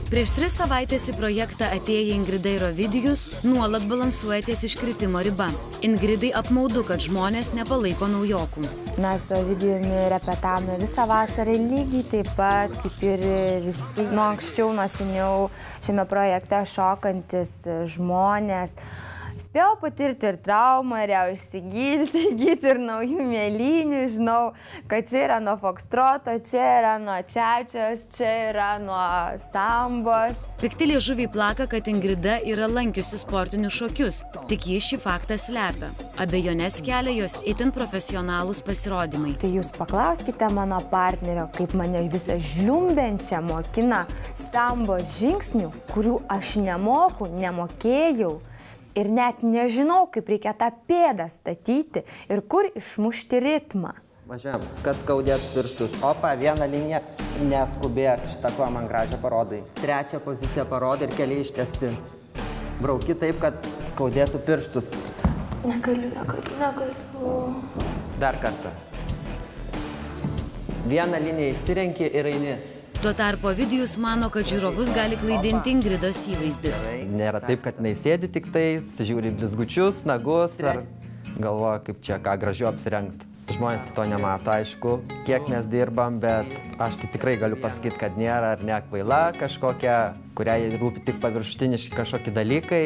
Prieš 3 savaitės į projektą atėję Ingrida ir Ovidijus nuolat balansuoja ties iškritimo riba. Ingridai apmaudu, kad žmonės nepalaiko naujokų. Mes su Ovidijumi repetavome visą vasarą lygiai taip pat, kaip ir visi nuo anksčiau, nuo seniau šiame projekte šokantis žmonės. Spėjau patirti ir traumą, ir jau įsigyti ir naujų mėlynių. Žinau, kad čia yra nuo fokstroto, čia yra nuo čiačios, čia yra nuo sambos. Pikti liežuviai plaka, kad Ingrida yra lankiusi sportinius šokius, tik ji šį faktą slepia. Abejonės kelia jos itin profesionalūs pasirodymai. Tai jūs paklauskite mano partnerio, kaip mane visą žliumbenčią mokina sambos žingsnių, kurių aš nemoku, nemokėjau. Ir net nežinau, kaip reikia tą pėdą statyti ir kur išmušti ritmą. Važiuojam, kad skaudėtų pirštus. Opa, vieną liniją, neskubėk, šitą ko man gražią parodai. Trečią poziciją parodai ir keliai ištiesti. Brauki taip, kad skaudėtų pirštus. Negaliu. Dar kartą. Vieną liniją išsirenki ir eini. Tuo tarpu Ovidijus mano, kad žiūrovus gali klaidinti Ingridos įvaizdis. Nėra taip, kad jinai sėdi tik tais, žiūri blizgučius, nagus ar galvoja, kaip čia ką gražiau apsirengti. Žmonės to nemato, aišku, kiek mes dirbam, bet aš tai tikrai galiu pasakyti, kad nėra ar ne kvaila kažkokia, kuriai rūpi tik paviršutiniški kažkokie dalykai.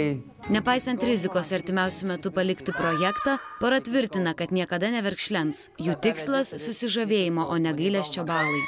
Nepaisant rizikos artimiausiu metu palikti projektą, pora tvirtina, kad niekada neverkšlens. Jų tikslas – susižavėjimo, o ne gailesčio balai.